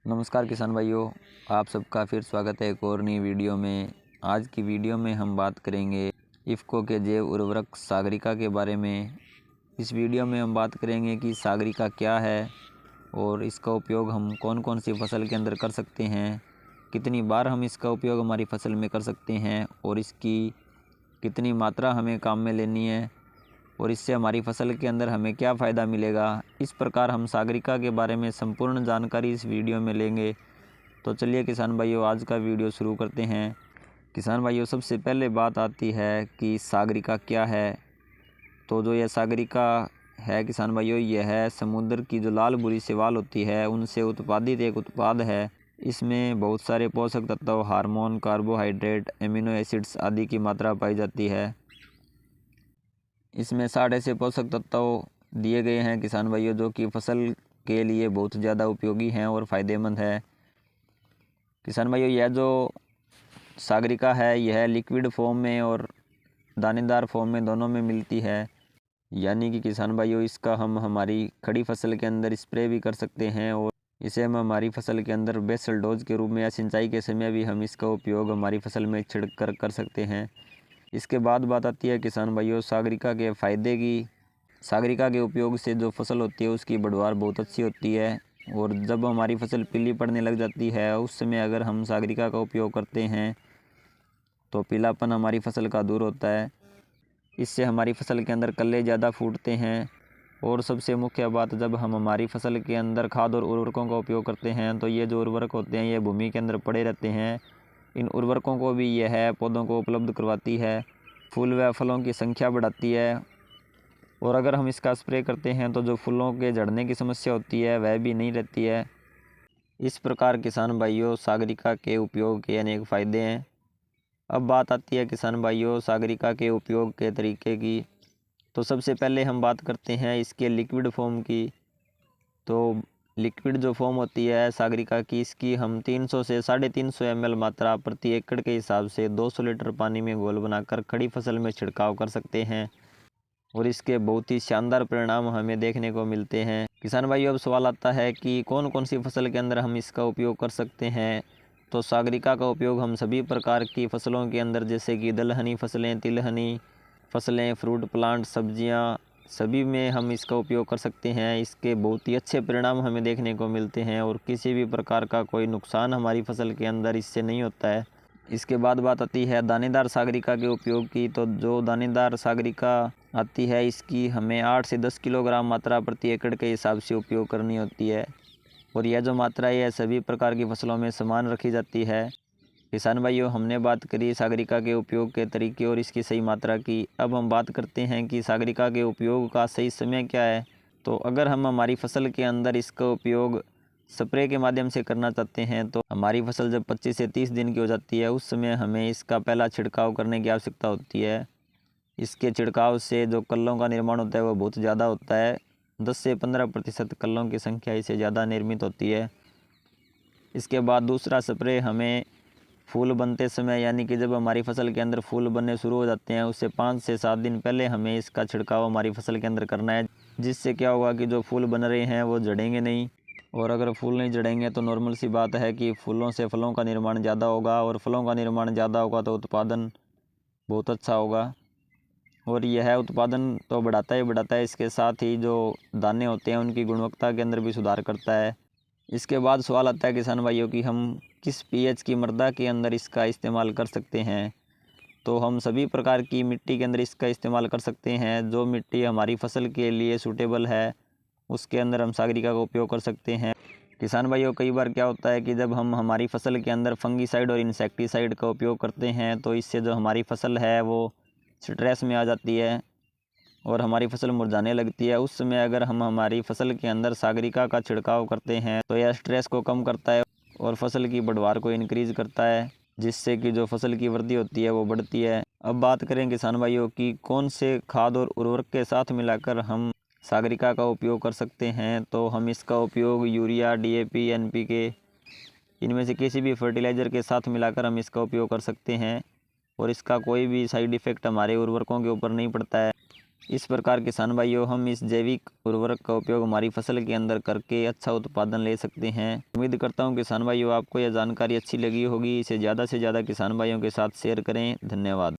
नमस्कार किसान भाइयों, आप सबका फिर स्वागत है एक और नई वीडियो में। आज की वीडियो में हम बात करेंगे इफ़को के जैव उर्वरक सागरिका के बारे में। इस वीडियो में हम बात करेंगे कि सागरिका क्या है और इसका उपयोग हम कौन कौन सी फसल के अंदर कर सकते हैं, कितनी बार हम इसका उपयोग हमारी फसल में कर सकते हैं और इसकी कितनी मात्रा हमें काम में लेनी है और इससे हमारी फसल के अंदर हमें क्या फ़ायदा मिलेगा। इस प्रकार हम सागरिका के बारे में संपूर्ण जानकारी इस वीडियो में लेंगे। तो चलिए किसान भाइयों, आज का वीडियो शुरू करते हैं। किसान भाइयों, सबसे पहले बात आती है कि सागरिका क्या है। तो जो यह सागरिका है किसान भाइयों, यह है समुद्र की जो लाल भूरी शैवाल होती है उनसे उत्पादित एक उत्पाद है। इसमें बहुत सारे पोषक तत्व, हार्मोन, कार्बोहाइड्रेट, एमिनो एसिड्स आदि की मात्रा पाई जाती है। इसमें 60 ऐसे पोषक तत्व दिए गए हैं किसान भाइयों, जो कि फसल के लिए बहुत ज़्यादा उपयोगी हैं और फ़ायदेमंद है। किसान भाइयों, यह जो सागरिका है यह लिक्विड फॉर्म में और दानेदार फॉर्म में दोनों में मिलती है। यानी कि किसान भाइयों, इसका हम हमारी खड़ी फसल के अंदर स्प्रे भी कर सकते हैं और इसे हम हमारी फसल के अंदर बेसल डोज के रूप में या सिंचाई के समय भी हम इसका उपयोग हमारी फसल में छिड़क कर सकते हैं। इसके बाद बात आती है किसान भाइयों सागरिका के फ़ायदे की। सागरिका के उपयोग से जो फसल होती है उसकी बढ़वार बहुत अच्छी होती है और जब हमारी फसल पीली पड़ने लग जाती है उस समय अगर हम सागरिका का उपयोग करते हैं तो पीलापन हमारी फसल का दूर होता है। इससे हमारी फसल के अंदर कल्ले ज़्यादा फूटते हैं। और सबसे मुख्य बात, जब हम हमारी फसल के अंदर खाद और उर्वरकों का उपयोग करते हैं तो ये जो उर्वरक होते हैं ये भूमि के अंदर पड़े रहते हैं। इन उर्वरकों को भी यह पौधों को उपलब्ध करवाती है, फूल व फलों की संख्या बढ़ाती है। और अगर हम इसका स्प्रे करते हैं तो जो फूलों के झड़ने की समस्या होती है वह भी नहीं रहती है। इस प्रकार किसान भाइयों सागरिका के उपयोग के अनेक फ़ायदे हैं। अब बात आती है किसान भाइयों सागरिका के उपयोग के तरीके की। तो सबसे पहले हम बात करते हैं इसके लिक्विड फॉर्म की। तो लिक्विड जो फॉर्म होती है सागरिका की, इसकी हम 300 से 350 ml मात्रा प्रति एकड़ के हिसाब से 200 लीटर पानी में घोल बनाकर खड़ी फसल में छिड़काव कर सकते हैं और इसके बहुत ही शानदार परिणाम हमें देखने को मिलते हैं। किसान भाइयों, अब सवाल आता है कि कौन कौन सी फसल के अंदर हम इसका उपयोग कर सकते हैं। तो सागरिका का उपयोग हम सभी प्रकार की फसलों के अंदर, जैसे कि दलहनी फसलें, तिलहनी फसलें, फ्रूट प्लांट, सब्जियां, सभी में हम इसका उपयोग कर सकते हैं। इसके बहुत ही अच्छे परिणाम हमें देखने को मिलते हैं और किसी भी प्रकार का कोई नुकसान हमारी फसल के अंदर इससे नहीं होता है। इसके बाद बात आती है दानेदार सागरिका के उपयोग की। तो जो दानेदार सागरिका आती है इसकी हमें 8 से 10 किलोग्राम मात्रा प्रति एकड़ के हिसाब से उपयोग करनी होती है और यह जो मात्रा है सभी प्रकार की फसलों में समान रखी जाती है। किसान भाइयों, हमने बात करी सागरिका के उपयोग के तरीके और इसकी सही मात्रा की। अब हम बात करते हैं कि सागरिका के उपयोग का सही समय क्या है। तो अगर हम हमारी फसल के अंदर इसका उपयोग स्प्रे के माध्यम से करना चाहते हैं तो हमारी फसल जब 25 से 30 दिन की हो जाती है उस समय हमें इसका पहला छिड़काव करने की आवश्यकता होती है। इसके छिड़काव से जो कल्लों का निर्माण होता है वो बहुत ज़्यादा होता है। 10 से 15% कल्लों की संख्या इससे ज़्यादा निर्मित होती है। इसके बाद दूसरा स्प्रे हमें फूल बनते समय, यानी कि जब हमारी फसल के अंदर फूल बनने शुरू हो जाते हैं उससे 5 से 7 दिन पहले हमें इसका छिड़काव हमारी फसल के अंदर करना है। जिससे क्या होगा कि जो फूल बन रहे हैं वो झड़ेंगे नहीं और अगर फूल नहीं झड़ेंगे तो नॉर्मल सी बात है कि फूलों से फलों का निर्माण ज़्यादा होगा और फलों का निर्माण ज़्यादा होगा तो उत्पादन बहुत अच्छा होगा और यह उत्पादन तो बढ़ाता ही बढ़ाता है, इसके साथ ही जो दाने होते हैं उनकी गुणवत्ता के अंदर भी सुधार करता है। इसके बाद सवाल आता है किसान भाइयों कि हम किस पीएच की मृदा के अंदर इसका इस्तेमाल कर सकते हैं। तो हम सभी प्रकार की मिट्टी के अंदर इसका इस्तेमाल कर सकते हैं। जो मिट्टी हमारी फसल के लिए सूटेबल है उसके अंदर हम सागरिका का उपयोग कर सकते हैं। किसान भाइयों, कई बार क्या होता है कि जब हम हमारी फसल के अंदर फंगीसाइड और इंसेक्टिसाइड का उपयोग करते हैं तो इससे जो हमारी फसल है वो स्ट्रेस में आ जाती है और हमारी फसल मुरझाने लगती है। उस समय अगर हम हमारी फसल के अंदर सागरिका का छिड़काव करते हैं तो यह स्ट्रेस को कम करता है और फसल की बढ़वार को इनक्रीज करता है, जिससे कि जो फसल की वृद्धि होती है वो बढ़ती है। अब बात करें किसान भाइयों कि कौन से खाद और उर्वरक के साथ मिलाकर हम सागरिका का उपयोग कर सकते हैं। तो हम इसका उपयोग यूरिया, डीएपी, एनपीके, इनमें से किसी भी फर्टिलाइज़र के साथ मिलाकर हम इसका उपयोग कर सकते हैं और इसका कोई भी साइड इफ़ेक्ट हमारे उर्वरकों के ऊपर नहीं पड़ता है। इस प्रकार किसान भाइयों हम इस जैविक उर्वरक का उपयोग हमारी फसल के अंदर करके अच्छा उत्पादन ले सकते हैं। उम्मीद करता हूँ किसान भाइयों आपको यह जानकारी अच्छी लगी होगी। इसे ज़्यादा से ज़्यादा किसान भाइयों के साथ शेयर करें। धन्यवाद।